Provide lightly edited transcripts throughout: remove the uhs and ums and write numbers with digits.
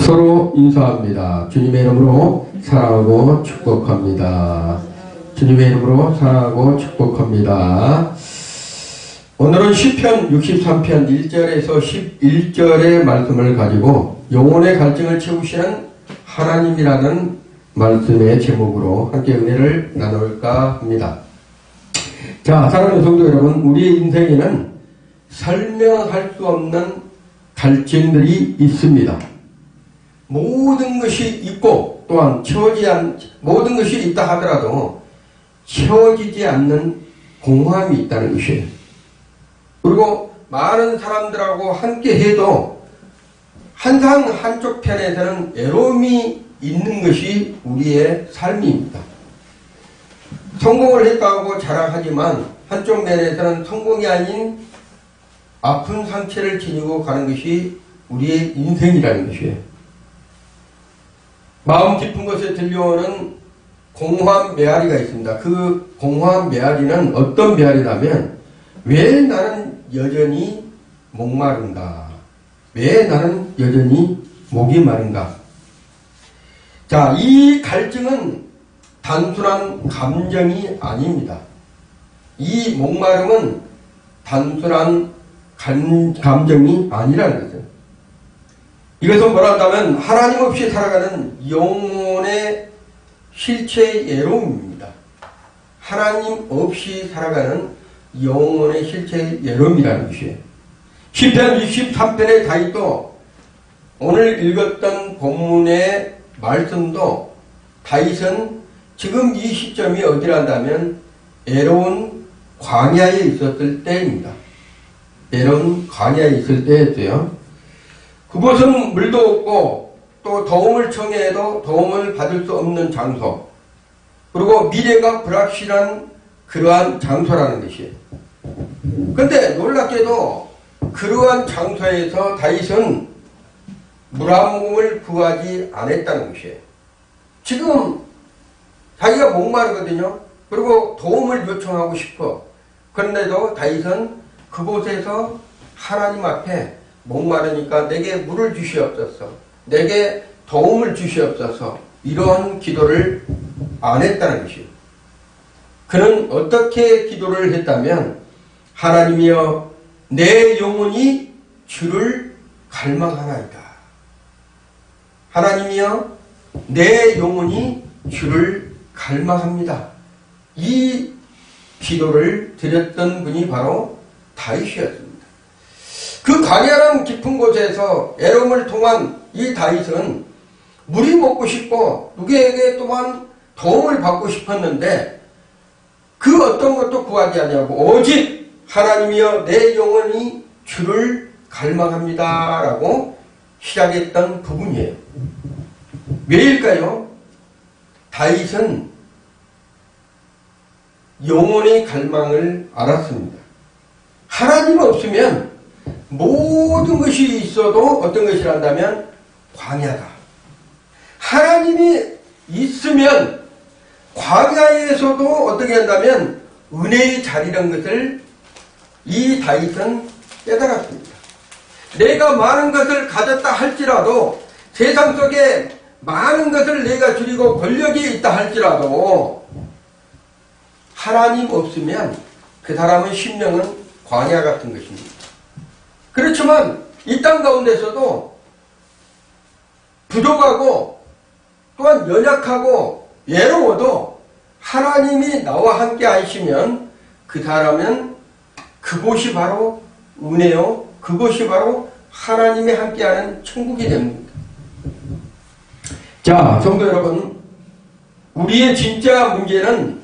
서로 인사합니다. 주님의 이름으로 사랑하고 축복합니다. 주님의 이름으로 사랑하고 축복합니다. 오늘은 시편 63편 1절에서 11절의 말씀을 가지고 영혼의 갈증을 채우시는 하나님이라는 말씀의 제목으로 함께 은혜를 나눌까 합니다. 자, 사랑하는 성도 여러분, 우리의 인생에는 설명할 수 없는 갈증들이 있습니다. 모든 것이 있고 또한 모든 것이 있다 하더라도 채워지지 않는 공허함이 있다는 것이에요. 그리고 많은 사람들하고 함께 해도 항상 한쪽 편에서는 외로움이 있는 것이 우리의 삶입니다. 성공을 했다고 자랑하지만 한쪽 면에서는 성공이 아닌 아픈 상처를 지니고 가는 것이 우리의 인생이라는 것이에요. 마음 깊은 곳에 들려오는 공허한 메아리가 있습니다. 그 공허한 메아리는 어떤 메아리냐면, 왜 나는 여전히 목마른가? 왜 나는 여전히 목이 마른가? 자, 이 갈증은 단순한 감정이 아닙니다. 이 목마름은 단순한 감정이 아니라는 거죠. 이것은 뭐라 한다면 하나님 없이 살아가는 영혼의 실체의 외로움입니다. 하나님 없이 살아가는 영혼의 실체의 외로움이라는 것이에요. 시편 63편의 다윗도 오늘 읽었던 본문의 말씀도 다윗은 지금 이 시점이 어디란다면 외로운 광야에 있었을 때입니다. 외로운 광야에 있을 때였어요. 그곳은 물도 없고 또 도움을 청해도 도움을 받을 수 없는 장소, 그리고 미래가 불확실한 그러한 장소라는 것이에요. 그런데 놀랍게도 그러한 장소에서 다윗은 물 한 모금을 구하지 않았다는 것이에요. 지금 자기가 목마르거든요. 그리고 도움을 요청하고 싶어. 그런데도 다윗은 그곳에서 하나님 앞에 목마르니까 내게 물을 주시옵소서, 내게 도움을 주시옵소서, 이러한 기도를 안 했다는 것이에요. 그는 어떻게 기도를 했다면, 하나님이여 내 영혼이 주를 갈망하나이다. 하나님이여 내 영혼이 주를 갈망합니다. 이 기도를 드렸던 분이 바로 다윗이었습니다. 그 광야랑 깊은 곳에서 애롬을 통한 이 다윗은 물이 먹고 싶고 누구에게 또한 도움을 받고 싶었는데 그 어떤 것도 구하지 아니하고 오직 하나님이여 내 영혼이 주를 갈망합니다 라고 시작했던 부분이에요. 왜일까요? 다윗은 영혼의 갈망을 알았습니다. 하나님 없으면 모든 것이 있어도 어떤 것이란다면 광야다. 하나님이 있으면 광야에서도 어떻게 한다면 은혜의 자리라는 것을 이 다윗은 깨달았습니다. 내가 많은 것을 가졌다 할지라도, 세상 속에 많은 것을 내가 줄이고 권력이 있다 할지라도 하나님 없으면 그 사람의 심령은 광야 같은 것입니다. 그렇지만 이 땅 가운데서도 부족하고 또한 연약하고 외로워도 하나님이 나와 함께 하시면 그 사람은 그곳이 바로 은혜요, 그곳이 바로 하나님이 함께하는 천국이 됩니다. 자, 성도 여러분, 우리의 진짜 문제는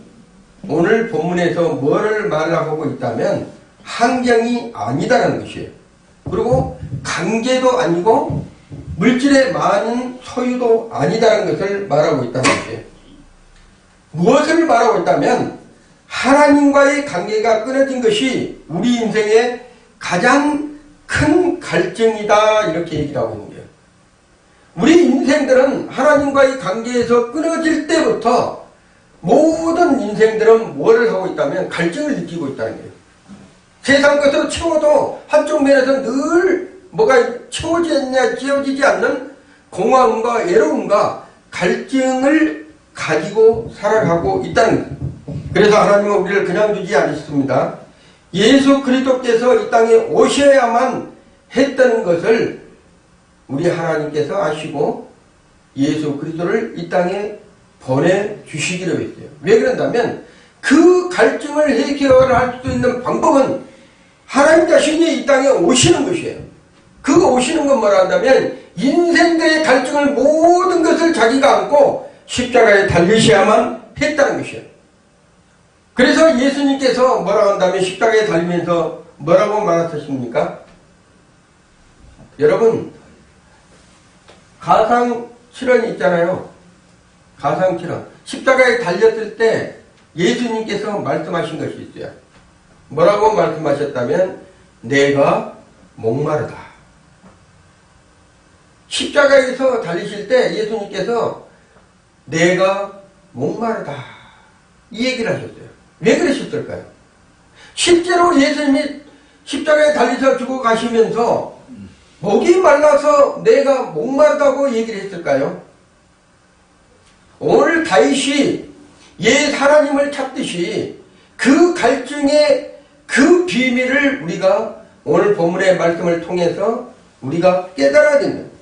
오늘 본문에서 뭐를 말하고 있다면 환경이 아니다라는 것이에요. 그리고 관계도 아니고 물질의 많은 소유도 아니다라는 것을 말하고 있다는 것이에요. 무엇을 말하고 있다면 하나님과의 관계가 끊어진 것이 우리 인생의 가장 큰 갈증이다, 이렇게 얘기를 하고 있는 거예요. 우리 인생들은 하나님과의 관계에서 끊어질 때부터 모든 인생들은 뭐를 하고 있다면 갈증을 느끼고 있다는 거예요. 세상 것으로 채워도 한쪽 면에서 늘 뭐가 채워지지 않는 공허함과 외로움과 갈증을 가지고 살아가고 있다는 거예요. 그래서 하나님은 우리를 그냥 두지 않으셨습니다. 예수 그리스도께서 이 땅에 오셔야만 했다는 것을 우리 하나님께서 아시고 예수 그리스도를 이 땅에 보내주시기로 했어요. 왜 그런다면 그 갈증을 해결할 수 있는 방법은 하나님 자신이 이 땅에 오시는 것이에요. 그 오시는 건 뭐라 한다면 인생들의 갈증을 모든 것을 자기가 안고 십자가에 달리셔야만 했다는 것이에요. 그래서 예수님께서 뭐라고 한다면 십자가에 달리면서 뭐라고 말하셨습니까? 여러분, 가상실현이 있잖아요. 가상실현. 십자가에 달렸을 때 예수님께서 말씀하신 것이 있어요. 뭐라고 말씀하셨다면 내가 목마르다. 십자가에서 달리실 때 예수님께서 내가 목마르다 이 얘기를 하셨어요. 왜 그러셨을까요? 실제로 예수님이 십자가에 달리셔 죽어가시면서 목이 말라서 내가 목마르다고 얘기를 했을까요? 오늘 다윗이 옛 하나님을 찾듯이 그 갈증의 그 비밀을 우리가 오늘 본문의 말씀을 통해서 우리가 깨달아야 됩니다.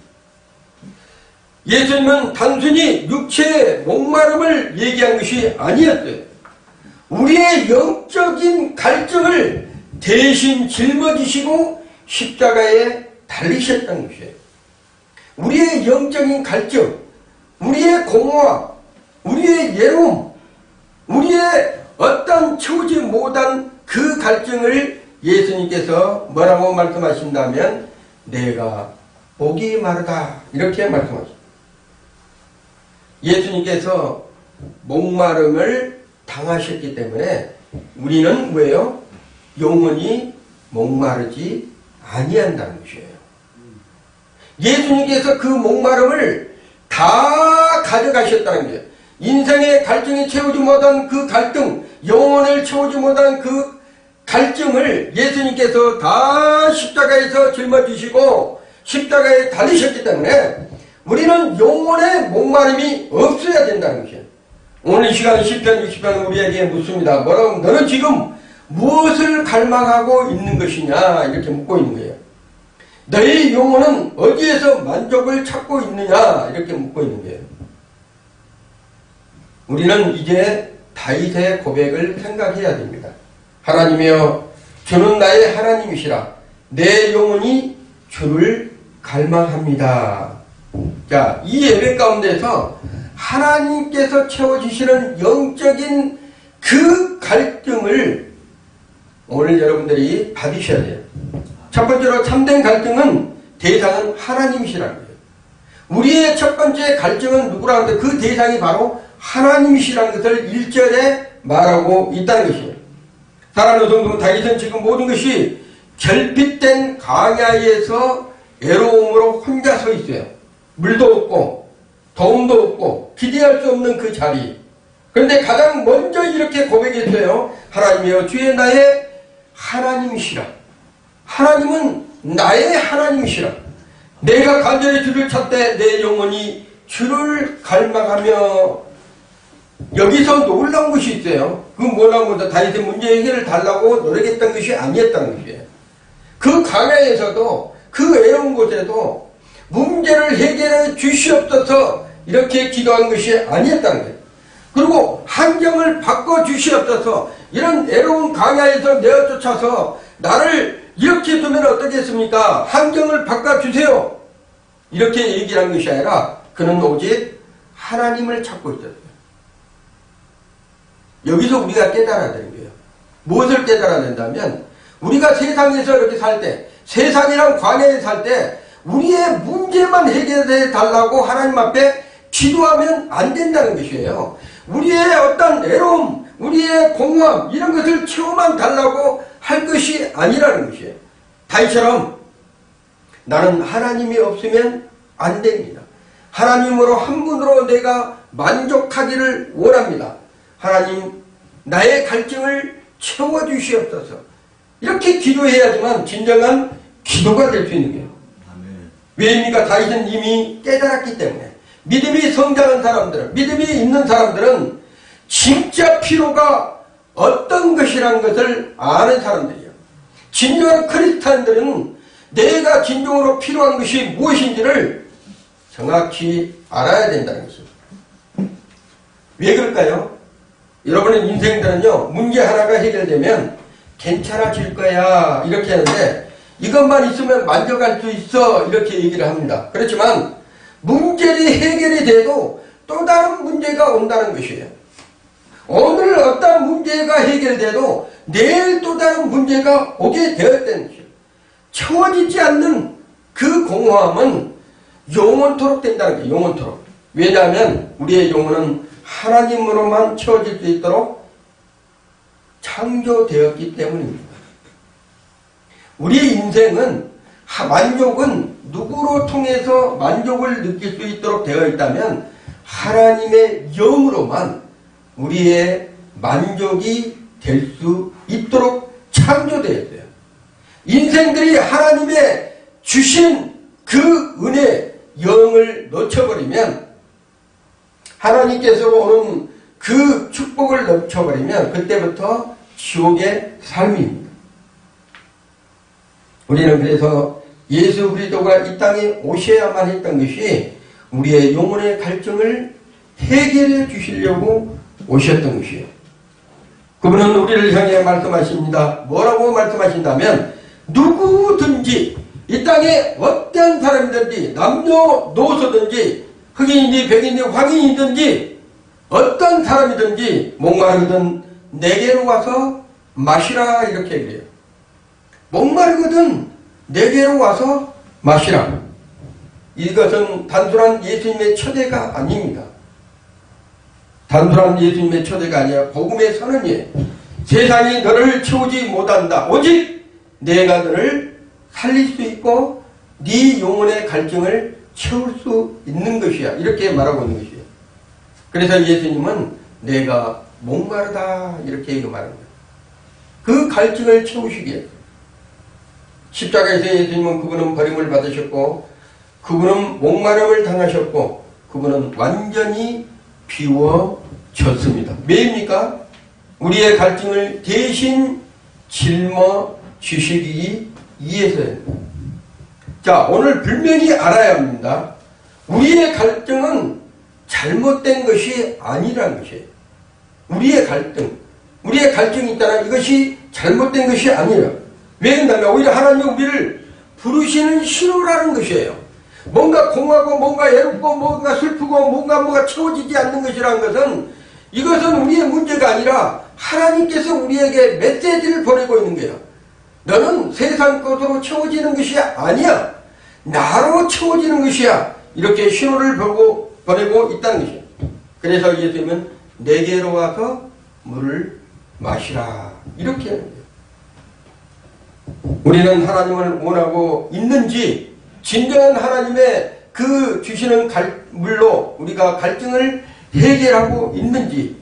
예수님은 단순히 육체의 목마름을 얘기한 것이 아니었어요. 우리의 영적인 갈증을 대신 짊어지시고 십자가에 달리셨다는 것이에요. 우리의 영적인 갈증, 우리의 공허함, 우리의 외로움, 우리의 어떤 채우지 못한 그 갈증을 예수님께서 뭐라고 말씀하신다면 내가 목이 마르다 이렇게 말씀하십니다. 예수님께서 목마름을 당하셨기 때문에 우리는 왜요? 영원히 목마르지 아니한다는 것이에요. 예수님께서 그 목마름을 다 가져가셨다는 거예요. 인생의 갈증이 채우지 못한 그 갈등, 영혼을 채우지 못한 그 갈증을 예수님께서 다 십자가에서 짊어지시고 십자가에 달리셨기 때문에 우리는 영혼의 목마름이 없어야 된다는 것이에요. 오늘 이 시간 10편 60편 우리에게 묻습니다. 뭐라고? 너는 지금 무엇을 갈망하고 있는 것이냐 이렇게 묻고 있는 거예요. 너의 영혼은 어디에서 만족을 찾고 있느냐 이렇게 묻고 있는 거예요. 우리는 이제 다윗의 고백을 생각해야 됩니다. 하나님이여 주는 나의 하나님이시라 내 영혼이 주를 갈망합니다. 자, 이 예배 가운데서 하나님께서 채워주시는 영적인 그 갈증을 오늘 여러분들이 받으셔야 돼요. 첫 번째로 참된 갈증은 대상은 하나님이시라는 거예요. 우리의 첫 번째 갈증은 누구라는 데 그 대상이 바로 하나님이시라는 것을 1절에 말하고 있다는 것이에요. 사랑하는 성도, 다윗은 지금 모든 것이 결핍된 광야에서 외로움으로 혼자 서 있어요. 물도 없고 더움도 없고 기대할 수 없는 그 자리. 그런데 가장 먼저 이렇게 고백했어요. 하나님이여 주의 나의 하나님이시라. 하나님은 나의 하나님이시라. 내가 간절히 주를 찾되 내 영혼이 주를 갈망하며. 여기서 놀라운 것이 있어요. 그 뭐라고 해서 다윗의 문제 해결을 달라고 노력했던 것이 아니었다는 것이에요. 그 광야에서도 그 외로운 곳에도 문제를 해결해 주시옵소서 이렇게 기도한 것이 아니었다는 거예요. 그리고 환경을 바꿔 주시옵소서 이런 외로운 광야에서 내어 쫓아서 나를 이렇게 두면 어떻겠습니까? 환경을 바꿔주세요. 이렇게 얘기를 한 것이 아니라 그는 오직 하나님을 찾고 있었어요. 여기서 우리가 깨달아야 되는 거예요. 무엇을 깨달아야 된다면 우리가 세상에서 이렇게 살 때, 세상이란 광야에 살 때 우리의 문제만 해결해 달라고 하나님 앞에 기도하면 안 된다는 것이에요. 우리의 어떤 외로움, 우리의 공허함 이런 것을 채워만 달라고 할 것이 아니라는 것이에요. 다윗처럼 나는 하나님이 없으면 안 됩니다. 하나님으로 한 분으로 내가 만족하기를 원합니다. 하나님 나의 갈증을 채워주시옵소서. 이렇게 기도해야지만 진정한 기도가 될 수 있는 거예요. 왜입니까? 다윗은 이미 깨달았기 때문에. 믿음이 성장한 사람들은, 믿음이 있는 사람들은 진짜 필요가 어떤 것이라는 것을 아는 사람들이에요. 진정한 크리스찬들은 내가 진정으로 필요한 것이 무엇인지를 정확히 알아야 된다는 것입니다. 왜 그럴까요? 여러분의 인생들은요, 문제 하나가 해결되면 괜찮아질 거야 이렇게 하는데, 이것만 있으면 만족할 수 있어 이렇게 얘기를 합니다. 그렇지만 문제를 해결이 돼도 또 다른 문제가 온다는 것이에요. 오늘 어떤 문제가 해결돼도 내일 또 다른 문제가 오게 되었다는 것이에요. 채워지지 않는 그 공허함은 영원토록 된다는 거예요. 영원토록. 왜냐하면 우리의 영혼은 하나님으로만 채워질 수 있도록 창조되었기 때문입니다. 우리의 인생은, 만족은 누구로 통해서 만족을 느낄 수 있도록 되어 있다면 하나님의 영으로만 우리의 만족이 될 수 있도록 창조되었어요. 인생들이 하나님의 주신 그 은혜, 영을 놓쳐버리면, 하나님께서 오는 그 축복을 놓쳐버리면 그때부터 지옥의 삶입니다. 우리는 그래서 예수 그리스도가 이 땅에 오셔야만 했던 것이 우리의 영혼의 갈증을 해결해 주시려고 오셨던 것이에요. 그분은 우리를 향해 말씀하십니다. 뭐라고 말씀하신다면, 누구든지 이 땅에 어떤 사람이든지 남녀노소든지 흑인이든지 백인이든지 황인이든지 어떤 사람이든지 목마르거든 내게로 와서 마시라 이렇게 얘기해요. 목마르거든 내게로 와서 마시라. 이것은 단순한 예수님의 초대가 아닙니다. 단순한 예수님의 초대가 아니라 복음의 선언이에요. 세상이 너를 채우지 못한다. 오직 내가 너를 살릴 수 있고 네 영혼의 갈증을 채울 수 있는 것이야. 이렇게 말하고 있는 것이에요. 그래서 예수님은 내가 목마르다 이렇게 말합니다. 그 갈증을 채우시기에 십자가에서 예수님은 그분은 버림을 받으셨고 그분은 목마름을 당하셨고 그분은 완전히 비워졌습니다. 왜입니까? 우리의 갈증을 대신 짊어 주시기 위해서예요. 자, 오늘 분명히 알아야 합니다. 우리의 갈증은 잘못된 것이 아니라는 것이에요. 우리의 갈증이 있다면 이것이 잘못된 것이 아니라. 왜 그런다면 오히려 하나님이 우리를 부르시는 신호라는 것이에요. 뭔가 공하고 뭔가 애롭고 뭔가 슬프고 뭔가 채워지지 않는 것이라는 것은, 이것은 우리의 문제가 아니라 하나님께서 우리에게 메시지를 보내고 있는 거예요. 너는 세상 것으로 채워지는 것이 아니야. 나로 채워지는 것이야. 이렇게 신호를 보내고 있다는 것이에요. 그래서 예수님은 내게로 와서 물을 마시라 이렇게 하는 거예요. 우리는 하나님을 원하고 있는지, 진정한 하나님의 그 주시는 물로 우리가 갈증을 해결하고 있는지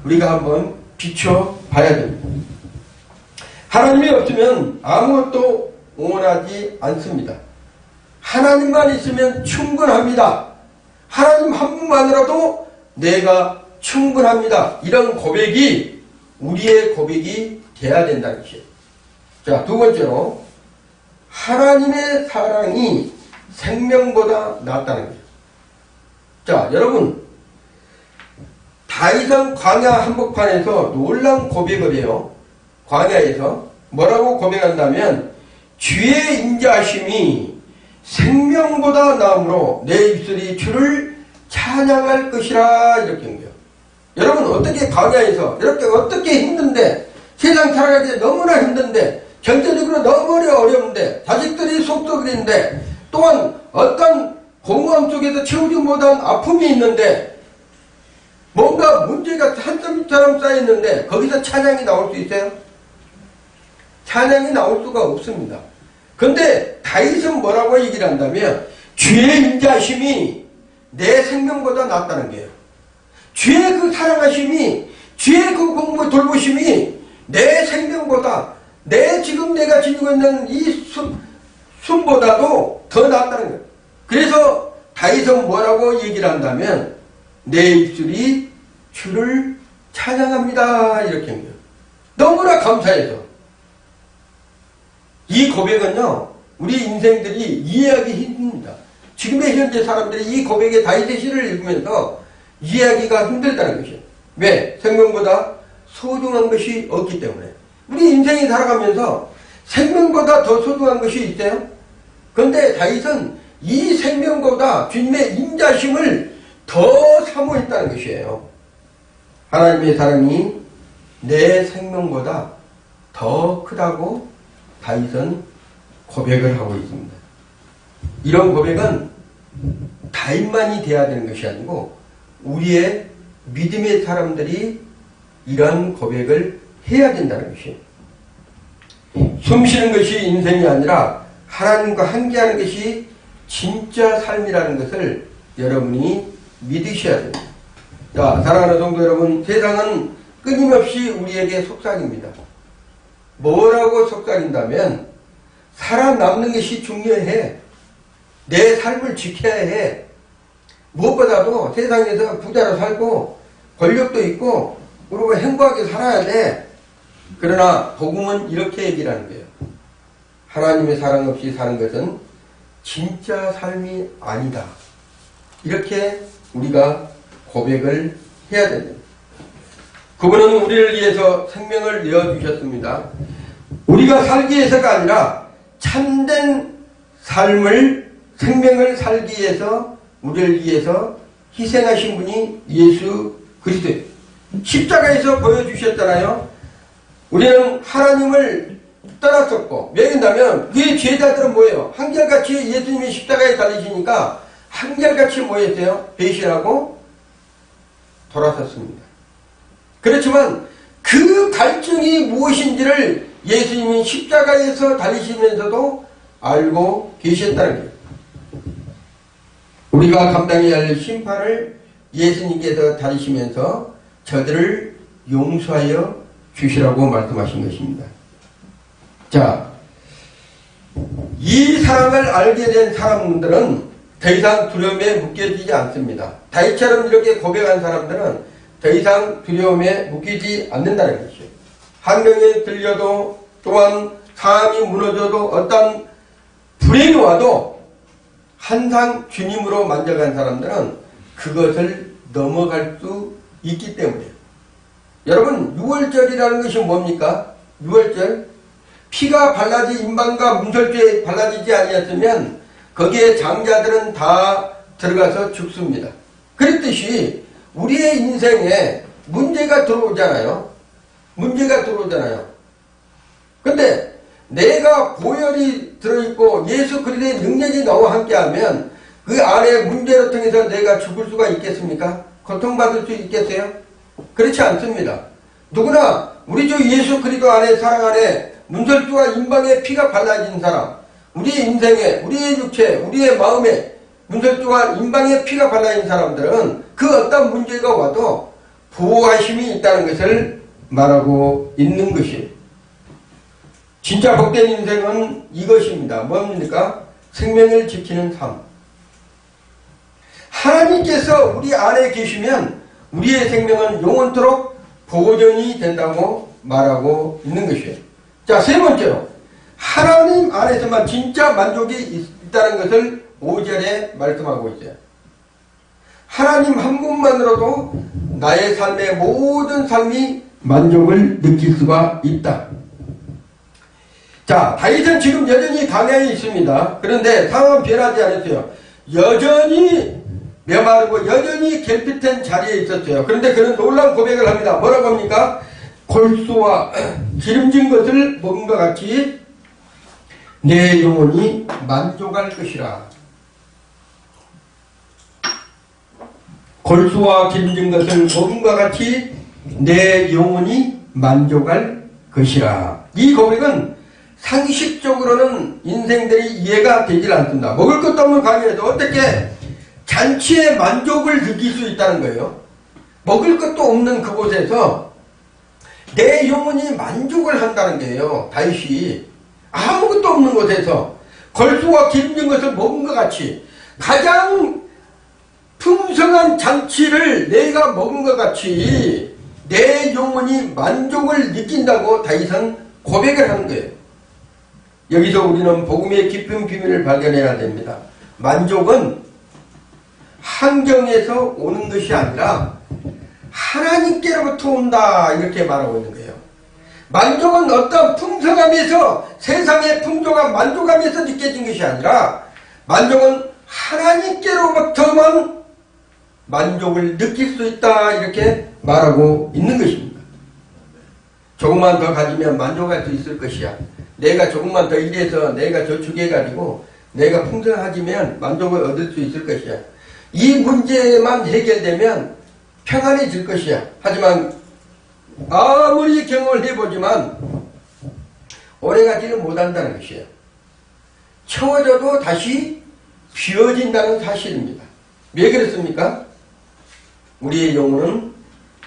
우리가 한번 비춰봐야 됩니다. 하나님이 없으면 아무것도 원하지 않습니다. 하나님만 있으면 충분합니다. 하나님 한 분만으로도 내가 충분합니다. 이런 고백이 우리의 고백이 돼야 된다는 것이에요. 자, 두 번째로 하나님의 사랑이 생명보다 낫다는 거죠. 자, 여러분, 다윗은 광야 한복판에서 놀라운 고백을 해요. 광야에서 뭐라고 고백한다면, 주의 인자하심이 생명보다 나음으로 내 입술이 주를 찬양할 것이라 이렇게 한 거예요. 여러분, 어떻게 광야에서 이렇게 어떻게 힘든데, 세상 살아가기 너무나 힘든데, 경제적으로 너무 어려운데, 자식들이 속도 그린데, 또한 어떤 공허함 속에서 채우지 못한 아픔이 있는데, 뭔가 문제가 한점처럼 쌓였는데 거기서 찬양이 나올 수 있어요? 찬양이 나올 수가 없습니다. 그런데 다윗은 뭐라고 얘기를 한다면, 주의 인자하심이 내 생명보다 낫다는 거예요. 주의 그 사랑하심이, 주의 그 공부 돌보심이 내 생명보다, 지금 내가 지니고 있는 이 숨보다도 더 낫다는 거예요. 그래서 다윗은 뭐라고 얘기를 한다면 내 입술이 주를 찬양합니다 이렇게 한 거예요. 너무나 감사해서. 이 고백은요 우리 인생들이 이해하기 힘듭니다. 지금의 현재 사람들이 이 고백의 다윗의 시를 읽으면서 이해하기가 힘들다는 것이에요. 왜? 생명보다 소중한 것이 없기 때문에. 우리 인생이 살아가면서 생명보다 더 소중한 것이 있어요? 그런데 다윗은 이 생명보다 주님의 인자심을 더 사모했다는 것이에요. 하나님의 사랑이 내 생명보다 더 크다고 다윗은 고백을 하고 있습니다. 이런 고백은 다윗만이 돼야 되는 것이 아니고 우리의 믿음의 사람들이 이런 고백을 해야 된다는 것이에요. 숨쉬는 것이 인생이 아니라 하나님과 함께하는 것이 진짜 삶이라는 것을 여러분이 믿으셔야 됩니다. 자, 사랑하는 성도 여러분, 세상은 끊임없이 우리에게 속삭입니다. 뭐라고 속삭인다면 살아남는 것이 중요해. 내 삶을 지켜야 해. 무엇보다도 세상에서 부자로 살고 권력도 있고 그리고 행복하게 살아야 돼. 그러나 복음은 이렇게 얘기를 하는 거예요. 하나님의 사랑 없이 사는 것은 진짜 삶이 아니다. 이렇게 우리가 고백을 해야 됩니다. 그분은 우리를 위해서 생명을 내어주셨습니다. 우리가 살기 위해서가 아니라 참된 삶을 생명을 살기 위해서 우리를 위해서 희생하신 분이 예수 그리스도예요. 십자가에서 보여주셨잖아요. 우리는 하나님을 떠났었고 왜냐하면 그의 제자들은 뭐예요? 한결같이 예수님이 십자가에 달리시니까 한결같이 뭐였어요? 배신하고 돌아섰습니다. 그렇지만 그 갈증이 무엇인지를 예수님이 십자가에서 달리시면서도 알고 계셨다는 거예요. 우리가 감당해야 할 심판을 예수님께서 다루시면서 저들을 용서하여 주시라고 말씀하신 것입니다. 자, 이 사랑을 알게 된 사람들은 더 이상 두려움에 묶여지지 않습니다. 다윗처럼 이렇게 고백한 사람들은 더 이상 두려움에 묶이지 않는다는 것이죠. 한 명이 들려도 또한 상황이 무너져도 어떤 불행이 와도 항상 주님으로 만져간 사람들은 그것을 넘어갈 수 있기 때문에. 여러분 6월절이라는 것이 뭡니까? 6월절 피가 발라지 임방과 문설주에 발라지지 아니었으면 거기에 장자들은 다 들어가서 죽습니다. 그랬듯이 우리의 인생에 문제가 들어오잖아요. 문제가 들어오잖아요. 근데 내가 보혈이 들어있고 예수 그리스도의 능력이 나와 함께하면 그 안에 문제를 통해서 내가 죽을 수가 있겠습니까? 고통받을 수 있겠어요? 그렇지 않습니다. 누구나 우리 주 예수 그리스도 안에 사랑 안에 문설주와 임방의 피가 발라진 사람, 우리의 인생에 우리의 육체 우리의 마음에 문설주와 임방의 피가 발라진 사람들은 그 어떤 문제가 와도 보호하심이 있다는 것을 말하고 있는 것이에요. 진짜 복된 인생은 이것입니다. 뭡니까? 생명을 지키는 삶. 하나님께서 우리 안에 계시면 우리의 생명은 영원토록 보존이 된다고 말하고 있는 것이에요. 자, 세 번째로 하나님 안에서만 진짜 만족이 있다는 것을 5절에 말씀하고 있어요. 하나님 한 분만으로도 나의 삶의 모든 삶이 만족을 느낄 수가 있다. 자, 다윗은 지금 여전히 광야에 있습니다. 그런데 상황은 변하지 않았어요. 여전히 메마르고 여전히 결핍된 자리에 있었어요. 그런데 그는 놀라운 고백을 합니다. 뭐라고 합니까? 골수와 기름진 것을 먹은 것 같이 내 영혼이 만족할 것이라. 골수와 기름진 것을 먹은 것 같이 내 영혼이 만족할 것이라. 이 고백은 상식적으로는 인생들이 이해가 되질 않습니다. 먹을 것도 없는 광야에서 어떻게 잔치의 만족을 느낄 수 있다는 거예요. 먹을 것도 없는 그곳에서 내 영혼이 만족을 한다는 거예요. 다윗이 아무것도 없는 곳에서 걸수와 기름진 것을 먹은 것 같이 가장 풍성한 잔치를 내가 먹은 것 같이 내 영혼이 만족을 느낀다고 다윗은 고백을 하는 거예요. 여기서 우리는 복음의 깊은 비밀을 발견해야 됩니다. 만족은 환경에서 오는 것이 아니라 하나님께로부터 온다, 이렇게 말하고 있는 거예요. 만족은 어떤 풍성함에서, 세상의 풍족한 만족함에서 느껴진 것이 아니라 만족은 하나님께로부터만 만족을 느낄 수 있다, 이렇게 말하고 있는 것입니다. 조금만 더 가지면 만족할 수 있을 것이야. 내가 조금만 더 일해서 내가 저축해가지고 내가 풍성해지면 만족을 얻을 수 있을 것이야. 이 문제만 해결되면 평안해질 것이야. 하지만 아무리 경험을 해보지만 오래가지는 못한다는 것이에요. 채워져도 다시 비워진다는 사실입니다. 왜 그렇습니까? 우리의 영혼은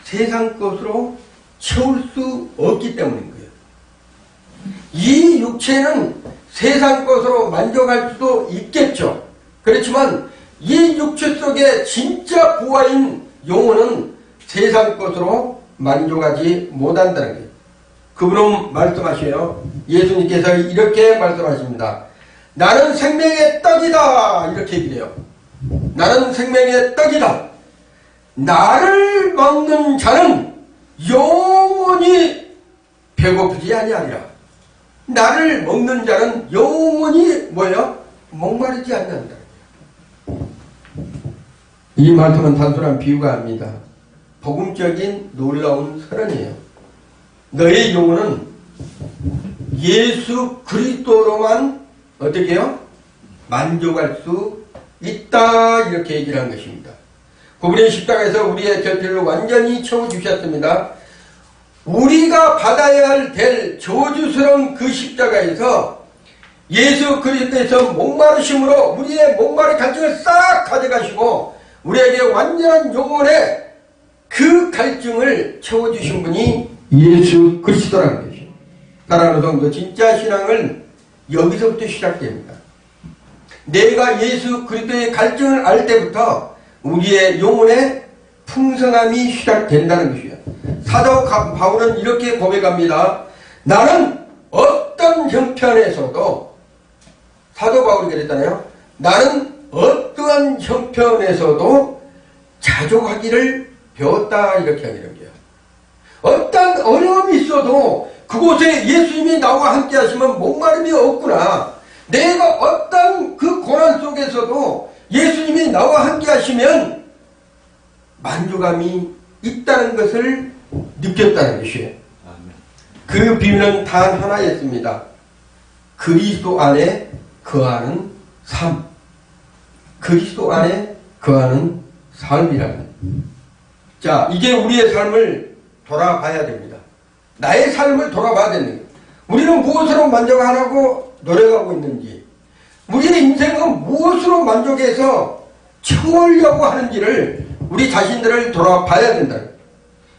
세상 것으로 채울 수 없기 때문인 거예요. 이 육체는 세상 것으로 만족할 수도 있겠죠. 그렇지만 이 육체 속에 진짜 부하인 영혼은 세상 것으로 만족하지 못한다는 거예요. 그분은 말씀하셔요. 예수님께서 이렇게 말씀하십니다. 나는 생명의 떡이다, 이렇게 얘기해요. 나는 생명의 떡이다. 나를 먹는 자는 영원히 배고프지 아니하리라. 나를 먹는 자는 영원히 뭐예요? 목마르지 않는다. 이 말씀은 단순한 비유가 아닙니다. 복음적인 놀라운 선언이에요. 너의 영혼은 예수 그리스도로만 어떻게 해요? 만족할 수 있다, 이렇게 얘기를 한 것입니다. 그분의 십자가에서 우리의 결핍을 완전히 채워주셨습니다. 우리가 받아야 될 저주스러운 그 십자가에서 예수 그리스도에서 목마르심으로 우리의 목마른 갈증을 싹 가져가시고 우리에게 완전한 영혼의 그 갈증을 채워주신 분이 예수 그리스도라는 것이죠. 사랑하는 성도, 진짜 신앙은 여기서부터 시작됩니다. 내가 예수 그리스도의 갈증을 알 때부터 우리의 영혼의 풍성함이 시작된다는 것이에요. 사도 바울은 이렇게 고백합니다. 나는 어떤 형편에서도, 사도 바울이 그랬잖아요. 나는 어떠한 형편에서도 자족하기를 배웠다, 이렇게 하기를 해요. 어떤 어려움이 있어도 그곳에 예수님이 나와 함께 하시면 목마름이 없구나. 내가 어떤 그 고난 속에서도 예수님이 나와 함께 하시면 만족감이 있다는 것을 느꼈다는 것이에요. 그 비유는 단 하나였습니다. 그리스도 안에 거하는 삶. 그리스도 안에 거하는 삶이라는. 자, 이제 우리의 삶을 돌아봐야 됩니다. 나의 삶을 돌아봐야 되는 거예요. 우리는 무엇으로 만족하라고 노력하고 있는지, 우리의 인생은 무엇으로 만족해서 채우려고 하는지를 우리 자신들을 돌아봐야 된다.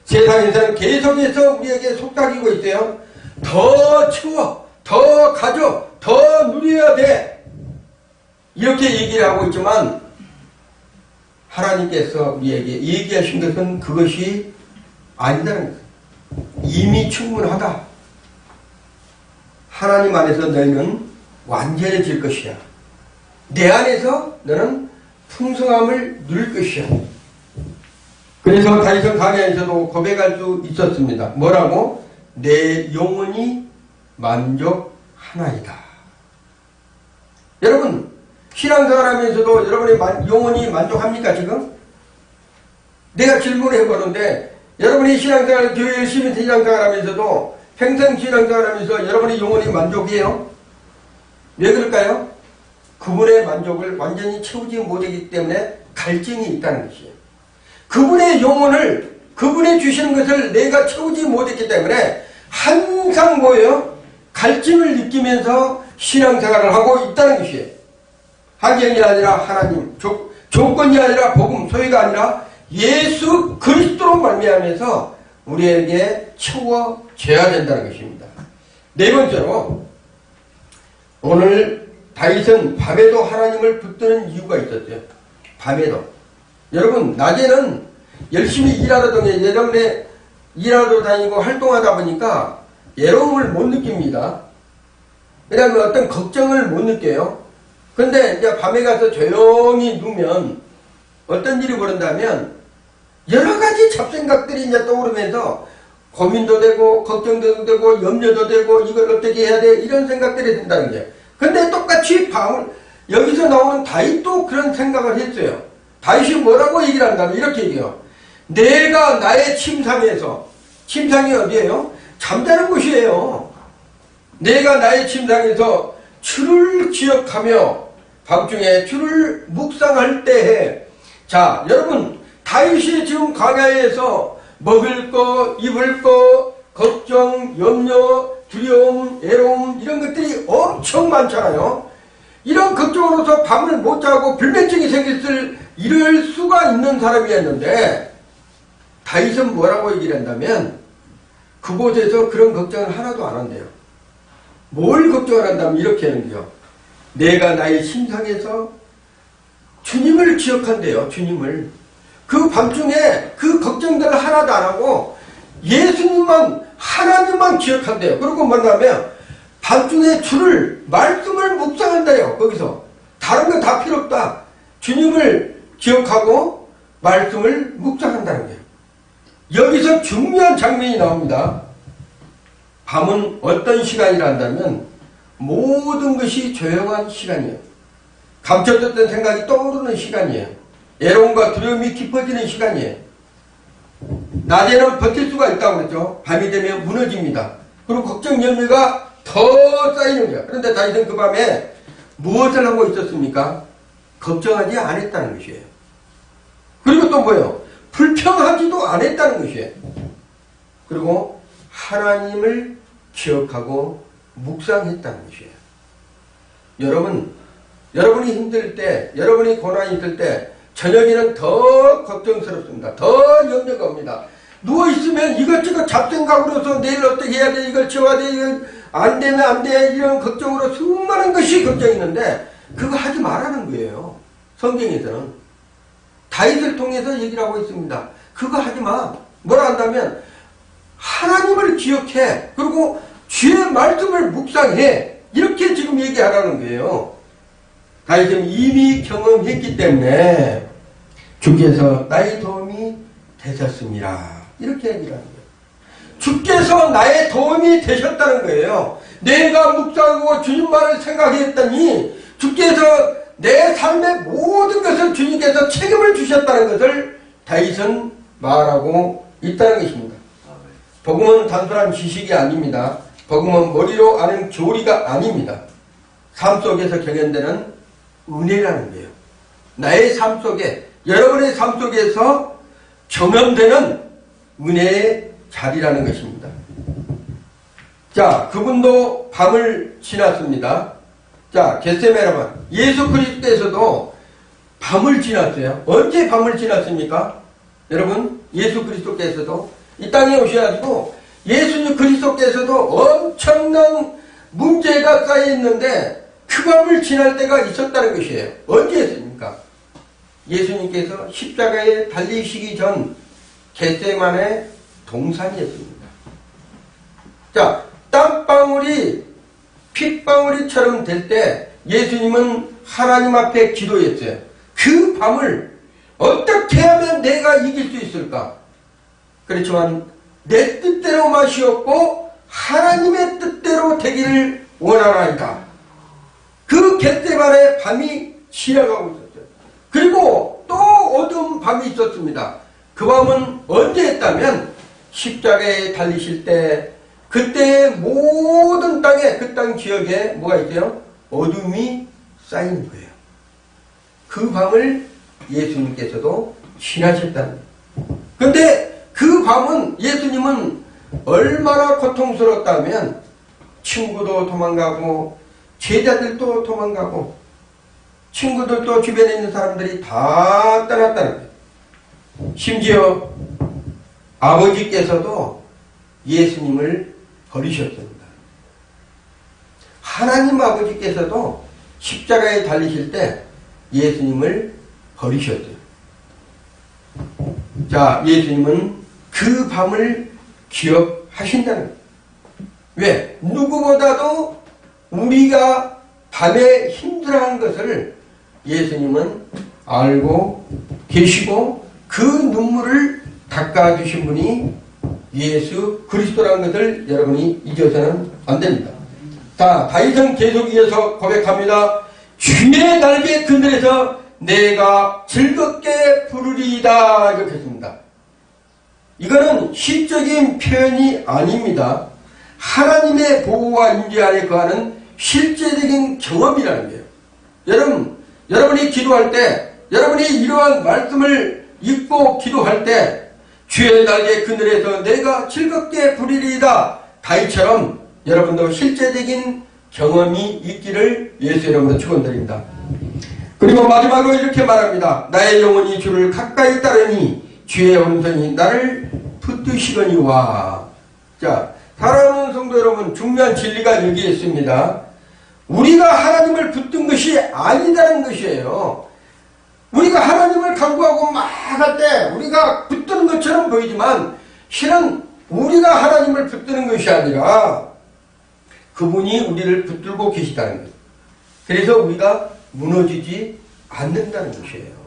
세상에서는 계속해서 우리에게 속삭이고 있어요. 더 채워, 더 가져, 더 누려야 돼, 이렇게 얘기를 하고 있지만 하나님께서 우리에게 얘기하신 것은 그것이 아니다는 거예요. 이미 충분하다. 하나님 안에서 너희는 완전해질 것이야. 내 안에서 너는 풍성함을 누릴 것이야. 그래서 다윗은 강야에서도 고백할 수 있었습니다. 뭐라고? 내 영혼이 만족하나이다. 여러분, 신앙생활하면서도 여러분의 영혼이 만족합니까 지금? 내가 질문을 해보는데 여러분이 신앙생활, 교회 열심히 신앙생활하면서도 평생 신앙생활하면서 여러분의 영혼이 만족해요? 왜 그럴까요? 그분의 만족을 완전히 채우지 못하기 때문에 갈증이 있다는 것이에요. 그분의 영혼을, 그분이 주시는 것을 내가 채우지 못했기 때문에 항상 뭐예요? 갈증을 느끼면서 신앙생활을 하고 있다는 것이에요. 환경이 아니라 하나님, 조건이 아니라 복음, 소유가 아니라 예수 그리스도로 말미암아서 우리에게 채워져야 된다는 것입니다. 네 번째로 오늘 다윗은 밤에도 하나님을 붙드는 이유가 있었어요. 밤에도. 여러분, 낮에는 열심히 일하러 다니고, 예전에 일하러 다니고 활동하다 보니까 외로움을 못 느낍니다. 왜냐하면 어떤 걱정을 못 느껴요. 근데 이제 밤에 가서 조용히 누우면 어떤 일이 벌어진다면 여러 가지 잡생각들이 이제 떠오르면서 고민도 되고, 걱정도 되고, 염려도 되고, 이걸 어떻게 해야 돼? 이런 생각들이 든다는 거예요. 근데 똑같이 여기서 나오는 다윗도 그런 생각을 했어요. 다윗이 뭐라고 얘기를 한다면 이렇게 얘기해요. 내가 나의 침상에서, 침상이 어디예요? 잠자는 곳이에요. 내가 나의 침상에서 주를 기억하며 밤중에 주를 묵상할 때에, 자, 여러분, 다윗이 지금 광야에서 먹을 거, 입을 거, 걱정, 염려, 두려움, 애로움 이런 것들이 엄청 많잖아요. 이런 걱정으로서 밤을 못 자고 불면증이 이럴 수가 있는 사람이었는데, 다윗은 뭐라고 얘기를 한다면 그곳에서 그런 걱정을 하나도 안 한대요. 뭘 걱정을 한다면 이렇게 하는데요. 내가 나의 심상에서 주님을 기억한대요. 주님을. 그 밤중에 그 걱정들을 하나도 안 하고 예수님만, 하나님만 기억한대요. 그리고 뭐냐면 밤중에 주를, 말씀을 묵상한대요. 거기서 다른 거 다 필요 없다. 주님을 기억하고 말씀을 묵상한다는 거예요. 여기서 중요한 장면이 나옵니다. 밤은 어떤 시간이라 한다면 모든 것이 조용한 시간이에요. 감춰졌던 생각이 떠오르는 시간이에요. 애로움과 두려움이 깊어지는 시간이에요. 낮에는 버틸 수가 있다고 그랬죠. 밤이 되면 무너집니다. 그리고 걱정 염려가 더 쌓이는 거예요. 그런데 다윗은 그 밤에 무엇을 하고 있었습니까? 걱정하지 않았다는 것이에요. 그리고 또 뭐예요? 불평하지도 않았다는 것이에요. 그리고 하나님을 기억하고 묵상했다는 것이에요. 여러분이 힘들 때, 여러분이 고난이 있을 때 저녁에는 더 걱정스럽습니다. 더 염려가 옵니다. 누워있으면 이것저것 잡생각으로서 내일 어떻게 해야 돼, 이걸 지워야 돼, 이걸 안 되면 안 돼, 이런 걱정으로 수많은 것이 걱정이 있는데 그거 하지 말라는 거예요. 성경에서는. 다윗을 통해서 얘기를 하고 있습니다. 그거 하지 마. 뭐라 한다면 하나님을 기억해. 그리고 주의 말씀을 묵상해. 이렇게 지금 얘기하라는 거예요. 다윗은 이미 경험했기 때문에 주께서 나의 도움이 되셨습니다. 이렇게 얘기를 하는 거예요. 주께서 나의 도움이 되셨다는 거예요. 내가 묵상하고 주님 말을 생각했더니 주께서 내 삶의 모든 것을 주님께서 책임을 주셨다는 것을 다윗은 말하고 있다는 것입니다. 복음은 단순한 지식이 아닙니다. 복음은 머리로 아는 교리가 아닙니다. 삶 속에서 경연되는 은혜라는 거예요. 나의 삶 속에, 여러분의 삶 속에서 경험되는 은혜의 자리라는 것입니다. 자, 그분도 밤을 지났습니다. 자, 겟세마네, 예수 그리스도께서도 밤을 지났어요. 언제 밤을 지났습니까? 여러분, 예수 그리스도께서도 이 땅에 오셔가지고 예수님 그리스도께서도 엄청난 문제가 쌓여있는데 그 밤을 지날 때가 있었다는 것이에요. 언제였습니까? 예수님께서 십자가에 달리시기 전 겟세마네 동산이었습니다. 자, 땀방울이 핏방울이처럼 될 때 예수님은 하나님 앞에 기도했어요. 그 밤을 어떻게 하면 내가 이길 수 있을까? 그렇지만 내 뜻대로 마시옵고 하나님의 뜻대로 되기를 원하나이다. 그 겟세마네 밤이 지나가고 있었어요. 그리고 또 어두운 밤이 있었습니다. 그 밤은 언제 했다면 십자가에 달리실 때, 그때 모든 땅에, 그 땅 지역에 뭐가 있어요? 어둠이 쌓인 거예요. 그 밤을 예수님께서도 지나셨다는 거예요. 근데 그 밤은, 예수님은 얼마나 고통스러웠다면 친구도 도망가고 제자들도 도망가고 친구들도 주변에 있는 사람들이 다 떠났다는 거예요. 심지어 아버지께서도 예수님을 버리셨습니다. 하나님 아버지께서도 십자가에 달리실 때 예수님을 버리셨대요. 자, 예수님은 그 밤을 기억하신다는 거예요. 왜? 누구보다도 우리가 밤에 힘들어하는 것을 예수님은 알고 계시고 그 눈물을 닦아주신 분이 예수 그리스도라는 것을 여러분이 잊어서는 안 됩니다. 자, 다윗은 계속 이어서 고백합니다. 주의 날개 그늘에서 내가 즐겁게 부르리이다 이렇게 했습니다. 이거는 시적인 표현이 아닙니다. 하나님의 보호와 임재 아래 거하는 실제적인 경험이라는 거예요. 여러분이 기도할 때, 여러분이 이러한 말씀을 읽고 기도할 때 주의 날개 그늘에서 내가 즐겁게 부르리이다. 다윗처럼 여러분도 실제적인 경험이 있기를 예수 이름으로 축원드립니다. 그리고 마지막으로 이렇게 말합니다. 나의 영혼이 주를 가까이 따르니 주의 온성이 나를 붙드시거니와. 자, 사랑하는 성도 여러분, 중요한 진리가 여기에 있습니다. 우리가 하나님을 붙든 것이 아니다는 것이에요. 우리가 하나님을 간구하고 막 할 때 우리가 붙드는 것처럼 보이지만 실은 우리가 하나님을 붙드는 것이 아니라 그분이 우리를 붙들고 계시다는 거예요. 그래서 우리가 무너지지 않는다는 것이에요.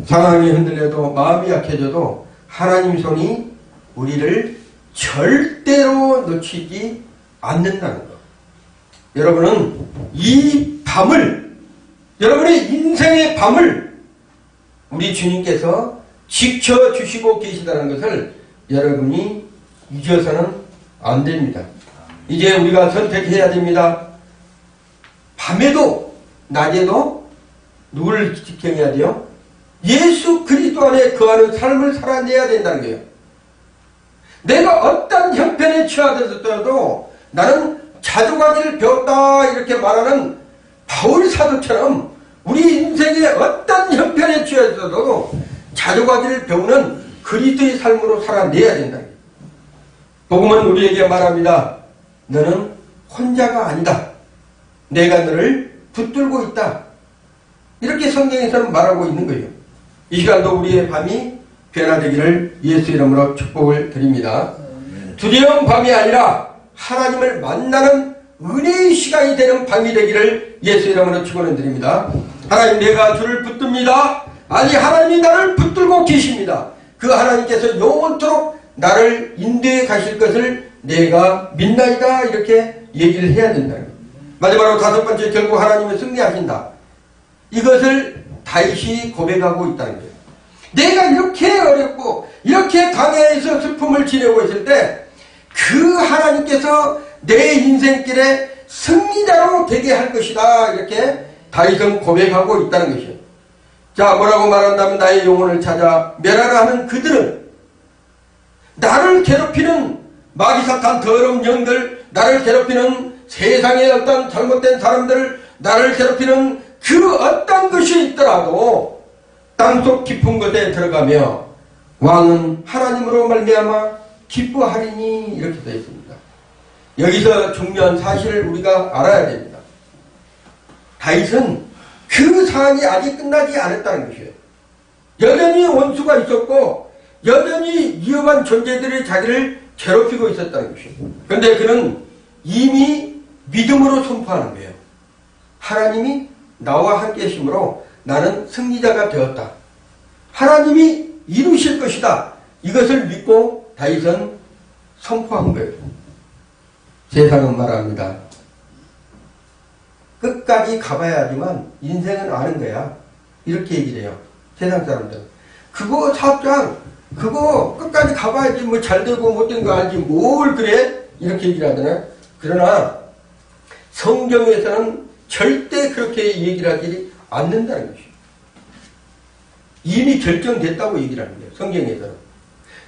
상황이 흔들려도 마음이 약해져도 하나님 손이 우리를 절대로 놓치지 않는다는 것. 여러분은 이 밤을, 여러분의 인생의 밤을 우리 주님께서 지켜주시고 계시다는 것을 여러분이 잊어서는 안 됩니다. 이제 우리가 선택해야 됩니다. 밤에도 낮에도 누구를 지켜야 돼요? 예수 그리스도 안에 거하는 삶을 살아내야 된다는 거예요. 내가 어떤 형편에 처하더라도 나는 자족하기를 배웠다 이렇게 말하는 바울 사도처럼 우리 인생의 어떤 형편에 처해서도 자족하기를 배우는 그리스도의 삶으로 살아내야 된다. 복음은 우리에게 말합니다. 너는 혼자가 아니다. 내가 너를 붙들고 있다. 이렇게 성경에서는 말하고 있는 거예요. 이 시간도 우리의 밤이 변화되기를 예수 이름으로 축복을 드립니다. 두려운 밤이 아니라 하나님을 만나는 은혜의 시간이 되는 밤이 되기를 예수 이름으로 축원을 드립니다. 하나님, 내가 주를 붙듭니다. 아니, 하나님이 나를 붙들고 계십니다. 그 하나님께서 영원토록 나를 인도해 가실 것을 내가 믿나이다 이렇게 얘기를 해야 된다는 거예요. 마지막으로 다섯 번째, 결국 하나님은 승리하신다. 이것을 다윗이 고백하고 있다는 거예요. 내가 이렇게 어렵고 이렇게 광야에서 슬픔을 지내고 있을 때 그 하나님께서 내 인생길에 승리자로 되게 할 것이다 이렇게 다윗은 고백하고 있다는 것이에요. 자, 뭐라고 말한다면 나의 영혼을 찾아 멸하라 하는 그들은 나를 괴롭히는 마귀사탄 더러운 영들, 나를 괴롭히는 세상의 어떤 잘못된 사람들, 나를 괴롭히는 그 어떤 것이 있더라도 땅속 깊은 곳에 들어가며 왕은 하나님으로 말미암아 기뻐하리니 이렇게 되어 있습니다. 여기서 중요한 사실을 우리가 알아야 됩니다. 다윗은 그 사안이 아직 끝나지 않았다는 것이에요. 여전히 원수가 있었고 여전히 위험한 존재들이 자기를 괴롭히고 있었다는 것이에요. 그런데 그는 이미 믿음으로 선포하는 거예요. 하나님이 나와 함께 하심으로 나는 승리자가 되었다. 하나님이 이루실 것이다. 이것을 믿고 다윗은 선포한 거예요. 세상은 말합니다. 끝까지 가봐야지만 인생은 아는 거야. 이렇게 얘기를 해요. 세상 사람들은. 그거 사업장, 그거 끝까지 가봐야지 뭐 잘되고 못된 거 알지 뭘 그래? 이렇게 얘기를 하잖아요. 그러나 성경에서는 절대 그렇게 얘기를 하지 않는다는 것이에요. 이미 결정됐다고 얘기를 하는 거예요. 성경에서는.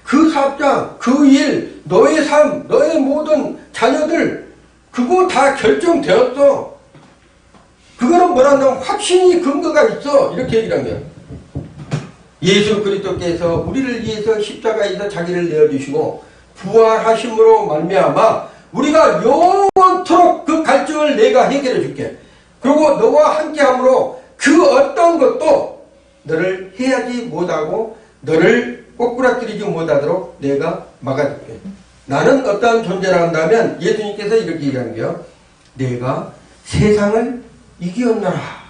그 사업장, 그 일, 너의 삶, 너의 모든 자녀들 그거 다 결정되었어. 그거는 뭐라면 확신이 근거가 있어. 이렇게 얘기를 한 거예요. 예수 그리스도께서 우리를 위해서 십자가에서 자기를 내어주시고 부활하심으로 말미암아 우리가 영원토록 그 갈증을 내가 해결해 줄게. 그리고 너와 함께함으로 그 어떤 것도 너를 해하지 못하고 너를 꼬꾸라뜨리지 못하도록 내가 막아줄게. 나는 어떠한 존재라 한다면 예수님께서 이렇게 얘기하는 게요. 내가 세상을 이기었노라.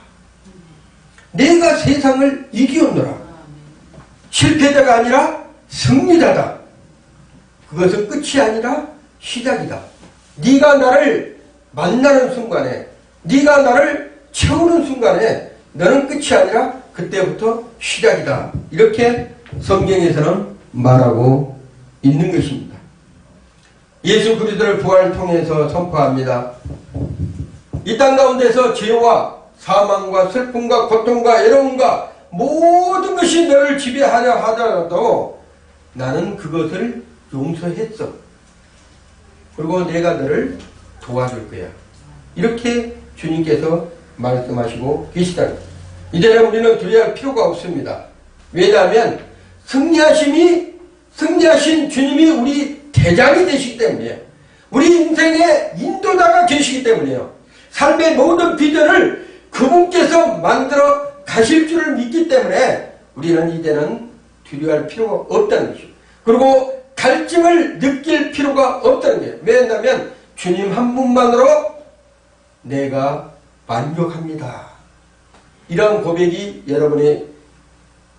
내가 세상을 이기었노라. 실패자가 아니라 승리자다. 그것은 끝이 아니라 시작이다. 네가 나를 만나는 순간에, 네가 나를 채우는 순간에 너는 끝이 아니라 그때부터 시작이다. 이렇게 성경에서는 말하고 있는 것입니다. 예수 그리스도를 부활을 통해서 선포합니다. 이 땅 가운데서 죄와 사망과 슬픔과 고통과 애로움과 모든 것이 너를 지배하려 하더라도 나는 그것을 용서했어. 그리고 내가 너를 도와줄 거야. 이렇게 주님께서 말씀하시고 계시다는 거예요. 이제는 우리는 두려워할 필요가 없습니다. 왜냐하면 승리하신 주님이 우리 대장이 되시기 때문이에요. 우리 인생의 인도자가 계시기 때문이에요. 삶의 모든 비전을 그분께서 만들어 가실 줄을 믿기 때문에 우리는 이제는 두려워할 필요가 없다는 것이죠. 그리고 갈증을 느낄 필요가 없다는 거예요. 왜냐하면 주님 한 분만으로 내가 만족합니다. 이런 고백이 여러분의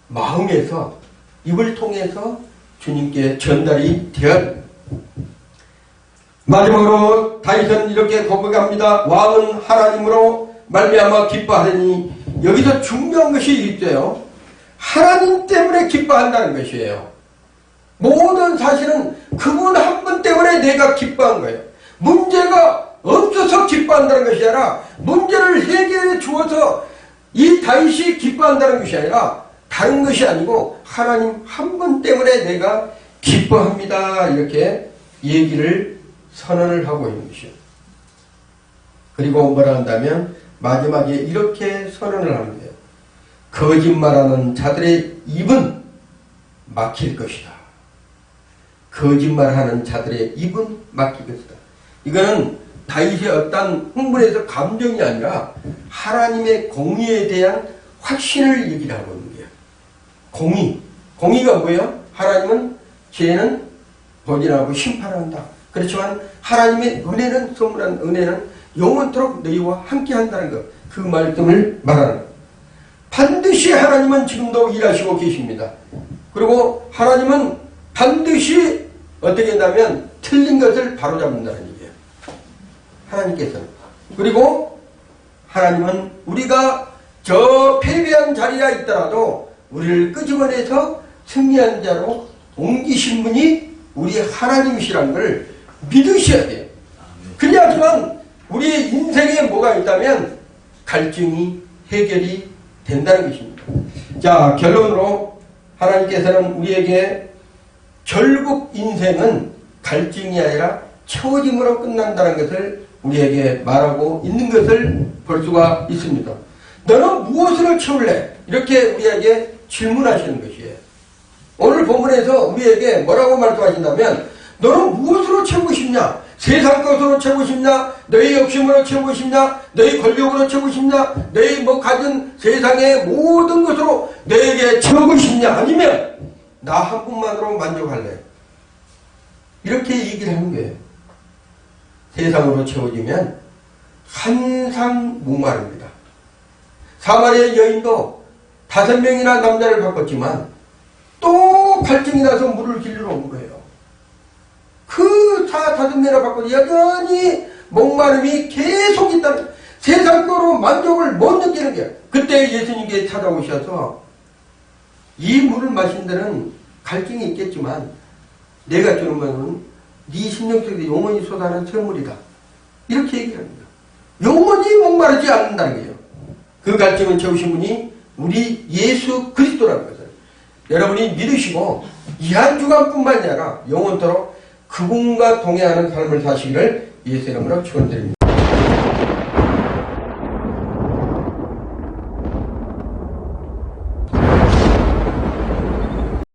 마음에서 입을 통해서 주님께 전달이 되어야 됩니다. 마지막으로 다윗은 이렇게 고백합니다. 왕은 하나님으로 말미암아 기뻐하더니 여기서 중요한 것이 있어요. 하나님 때문에 기뻐한다는 것이에요. 모든 사실은 그분 한 분 때문에 내가 기뻐한 거예요. 문제가 없어서 기뻐한다는 것이 아니라 문제를 해결해 주어서 이 다윗이 기뻐한다는 것이 아니라 다른 것이 아니고 하나님 한 분 때문에 내가 기뻐합니다. 이렇게 얘기를 선언을 하고 있는 것이요. 그리고 뭐라 한다면 마지막에 이렇게 선언을 하는 거예요. 거짓말하는 자들의 입은 막힐 것이다. 거짓말하는 자들의 입은 막힐 것이다. 이거는 다윗의 어떤 흥분에서 감정이 아니라 하나님의 공의에 대한 확신을 얘기를 하고 있는 거예요. 공의. 공의가 뭐예요? 하나님은 죄는 보진하고 심판한다. 그렇지만 하나님의 은혜는, 선물한 은혜는 영원토록 너희와 함께 한다는 것. 그 말씀을 말하는 것. 반드시 하나님은 지금도 일하시고 계십니다. 그리고 하나님은 반드시 어떻게 한다면 틀린 것을 바로잡는다는 얘기예요. 하나님께서는. 그리고 하나님은 우리가 저 패배한 자리에 있더라도 우리를 끄집어내서 승리한 자로 옮기신 분이 우리 하나님이시라는 걸 믿으셔야 돼요. 그래야지만 우리 인생에 뭐가 있다면 갈증이 해결이 된다는 것입니다. 자, 결론으로 하나님께서는 우리에게 결국 인생은 갈증이 아니라 채워짐으로 끝난다는 것을 우리에게 말하고 있는 것을 볼 수가 있습니다. 너는 무엇으로 채울래? 이렇게 우리에게 질문하시는 것이에요. 오늘 본문에서 우리에게 뭐라고 말씀하신다면 너는 무엇으로 채우고 싶냐? 세상 것으로 채우고 싶냐? 너희 욕심으로 채우고 싶냐? 너희 권력으로 채우고 싶냐? 너희 가진 세상의 모든 것으로 너에게 채우고 싶냐? 아니면 나 한 분만으로 만족할래? 이렇게 얘기를 하는 거예요. 세상으로 채워지면 항상 목마릅니다. 사마리아 여인도 5명이나 남자를 바꿨지만 또 갈증이 나서 물을 길러 온 거예요. 그 5명이나 바꿔도 여전히 목마름이 계속 있다는, 세상 거로 만족을 못 느끼는 거예요. 그때 예수님께 찾아오셔서 이 물을 마신 데는 갈증이 있겠지만 내가 주는 것은 네 심령 속에 영원히 솟아나는 샘물이다. 이렇게 얘기합니다. 영원히 목마르지 않는다는 거예요. 그 갈증을 채우신 분이 우리 예수 그리스도라는 것을 여러분이 믿으시고 이 한 주간뿐만이 아니라 영원토록 그분과 동행하는 삶을 사시기를 예수 이름으로 축원드립니다.